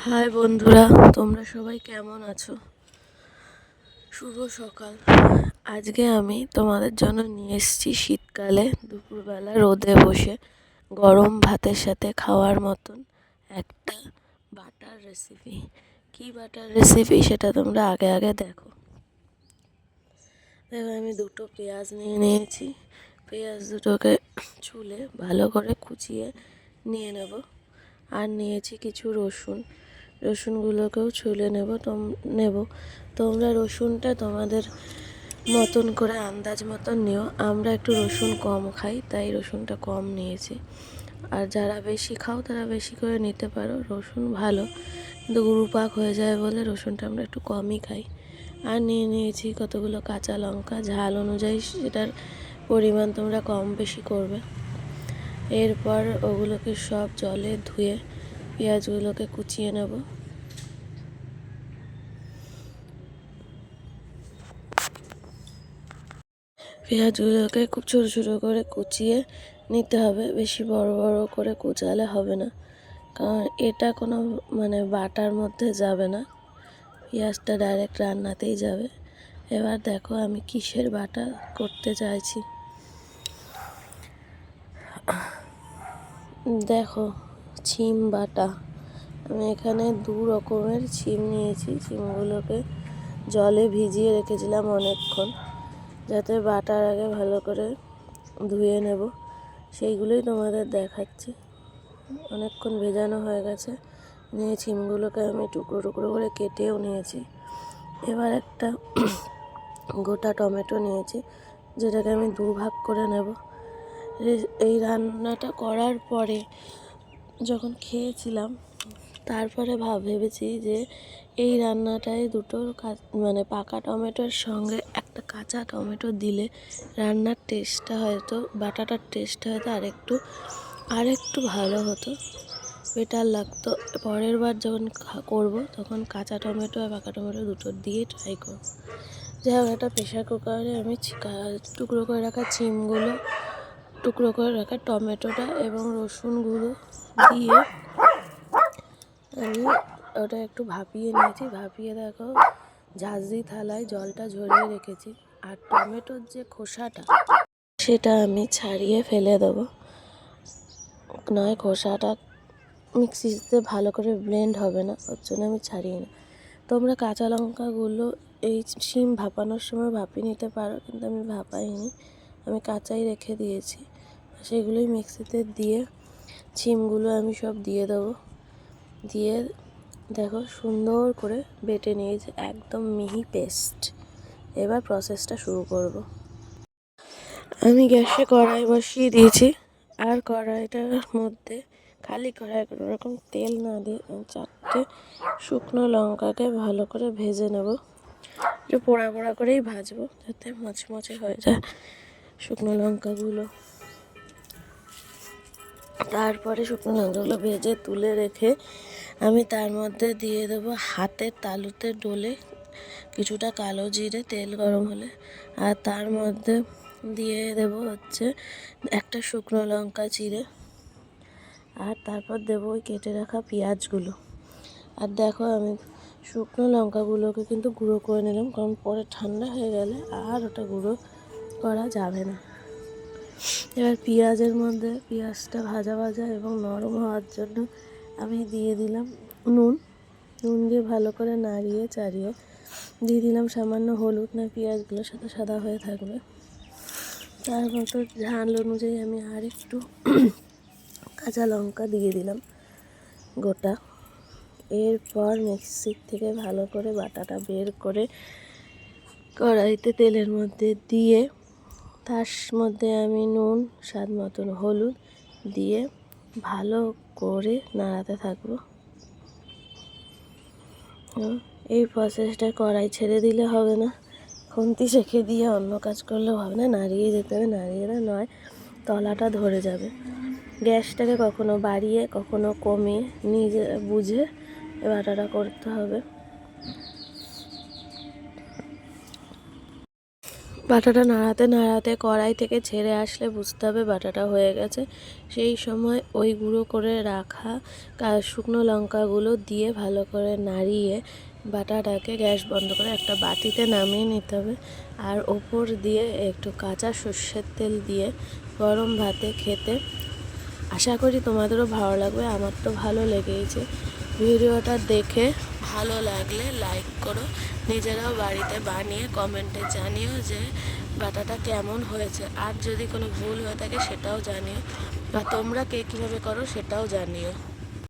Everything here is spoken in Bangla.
হাই বন্ধুরা, তোমরা সবাই কেমন আছো? শুভ সকাল। আজকে আমি তোমাদের জন্য নিয়ে এসেছি শীতকালে দুপুরবেলা রোদে বসে গরম ভাতের সাথে খাওয়ার মতন একটা বাটার রেসিপি। কি বাটার রেসিপি সেটা তোমরা আগে দেখো। আমি দুটো পেঁয়াজ নিয়েছি। পেঁয়াজ দুটোকে ছুলে ভালো করে কুচিয়ে নিয়ে নেব। আর নিয়েছি কিছু রসুনগুলোকেও ছুলে নেব। তোমরা রসুনটা তোমাদের মতন করে আন্দাজ মতন নিও। আমরা একটু রসুন কম খাই, তাই রসুনটা কম নিয়েছি। আর যারা বেশি খাও তারা বেশি করে নিতে পারো। রসুন ভালো, কিন্তু গুরুপাক হয়ে যায় বলে রসুনটা আমরা একটু কমই খাই। আর নিয়েছি কতগুলো কাঁচা লঙ্কা। ঝাল অনুযায়ী সেটার পরিমাণ তোমরা কম বেশি করবে। এরপর ওগুলোকে সব জলে ধুয়ে পেঁয়াজগুলোকে কুচিয়ে নেব। পেঁয়াজগুলোকে খুব ছোটো ছোটো করে কুচিয়ে নিতে হবে। বেশি বড় বড় করে কুচালে হবে না, কারণ এটা কোনো বাটার মধ্যে যাবে না, পেঁয়াজটা ডাইরেক্ট রান্নাতেই যাবে। এবার দেখো আমি কিসের বাটা করতে চাইছি। দেখো, শিম বাটা। আমি এখানে 2 রকমের শিম নিয়েছি। শিমগুলোকে জলে ভিজিয়ে রেখেছিলাম অনেকক্ষণ, যাতে বাটার আগে ভালো করে ধুয়ে নেব। সেইগুলোই তোমাদের দেখাচ্ছি। অনেকক্ষণ ভেজানো হয়ে গেছে। শিমগুলোকে আমি টুকরো টুকরো করে কেটেও নিয়েছি। এবার একটা গোটা টমেটো নিয়েছি, যেটাকে আমি 2 ভাগ করে নেব। এই রান্নাটা করার পরে যখন খেয়েছিলাম, তারপরে ভেবেছি যে এই রান্নাটায় দুটো পাকা টমেটোর সঙ্গে একটা কাঁচা টমেটো দিলে রান্নার টেস্টটা হয়তো, বাটাটার টেস্টটা হয়তো আরেকটু ভালো হতো, বেটার লাগতো। পরের বার যখন করব তখন কাঁচা টমেটো আর পাকা টমেটো দুটো দিয়ে ট্রাই করব। যাই হোক, একটা প্রেশার কুকারে আমি টুকরো করে রাখা শিমগুলো, টুকরো করে রাখা টমেটোটা এবং রসুনগুলো দিয়ে আমি ওটা একটু ভাপিয়ে নিয়েছি। ভাপিয়ে দেখো ঝাঁঝরি থালায় জলটা ঝরিয়ে রেখেছি। আর টমেটোর যে খোসাটা, সেটা আমি ছাড়িয়ে ফেলে দেবো, নয় খোসাটা মিক্সিতে ভালো করে ব্লেন্ড হবে না, ওর জন্য আমি ছাড়িয়ে নিই। তোমরা কাঁচা লঙ্কাগুলো এই শিম ভাপানোর সময় ভাপিয়ে নিতে পারো, কিন্তু আমি ভাপাইনি, আমি কাঁচাই রেখে দিয়েছি। সেগুলোই মিক্সিতে দিয়ে শিমগুলো আমি সব দিয়ে দেবো। দিয়ে দেখো সুন্দর করে বেটে নিয়েছি, একদম মিহি পেস্ট। এবার প্রসেসটা শুরু করব। আমি গ্যাসে কড়াই বসিয়ে দিয়েছি। আর কড়াইটার মধ্যে, খালি কড়াই, কোনো রকম তেল না দিয়ে 4টে শুকনো লঙ্কাকে ভালো করে ভেজে নেব। একটু পোড়া পোড়া করেই ভাজবো, যাতে মচমচে হয়ে যায় শুকনো লঙ্কাগুলো। তারপরে শুকনো লঙ্কাগুলো ভেজে তুলে রেখে আমি তার মধ্যে দিয়ে দেবো হাতের তালুতে ডলে কিছুটা কালো জিরে, তেল গরম হলে। আর তার মধ্যে দিয়ে দেবো একটা শুকনো লঙ্কা চিড়ে। আর তারপর দেবো ওই কেটে রাখা পেঁয়াজগুলো। আর দেখো, আমি শুকনো লঙ্কাগুলোকে কিন্তু গুঁড়ো করে নিলাম, কারণ পরে ঠান্ডা হয়ে গেলে আর ওটা গুঁড়ো করা যাবে না। এবার পেঁয়াজের মধ্যে পেঁয়াজটা ভাজা ভাজা এবং নরম হওয়ার জন্য আমি দিয়ে দিলাম নুন দিয়ে ভালো করে নাড়িয়ে চাড়িয়ে দিয়ে দিলাম সামান্য হলুদ, না পেঁয়াজগুলো সাথে সাদা হয়ে থাকবে। তার মতো ঝাল অনুযায়ী আমি আর একটু কাঁচা লঙ্কা দিয়ে দিলাম গোটা। এরপর মিক্সির থেকে ভালো করে বাটাটা বের করে কড়াইতে তেলের মধ্যে দিয়ে তার মধ্যে আমি নুন, স্বাদ মতন হলুদ দিয়ে ভালো করে নাড়াতে থাকবো। এই প্রসেসটা কড়াই ছেড়ে দিলে হবে না, খুন্তি শেখে দিয়ে অন্য কাজ করলেও হবে না, নাড়িয়ে যেতে হবে। নাড়িয়ে নয় তলাটা ধরে যাবে। গ্যাসটাকে কখনো বাড়িয়ে কখনো কমিয়ে নিজে বুঝে বাটাটা করতে হবে। বাটাটা নাড়াতে নাড়াতে কড়াই থেকে ছেড়ে আসলে বুঝতে হবে বাটাটা হয়ে গেছে। সেই সময় ওই গুঁড়ো করে রাখা শুকনো লঙ্কাগুলো দিয়ে ভালো করে নাড়িয়ে বাটাটাকে গ্যাস বন্ধ করে একটা বাটিতে নামিয়ে নিতে হবে। আর ওপর দিয়ে একটু কাঁচা সর্ষের তেল দিয়ে গরম ভাতে খেতে আশা করি তোমাদেরও ভালো লাগবে। আমার তো ভালো লেগেইছে। ভিডিওটা দেখে ভালো লাগলে লাইক করো, নিজেরাও বাড়িতে বানিয়ে কমেন্টে জানিও যে বাটাটা কেমন হয়েছে। আর যদি কোনো ভুল হয়ে থাকে সেটাও জানিও, বা তোমরা কে কীভাবে করো সেটাও জানিও।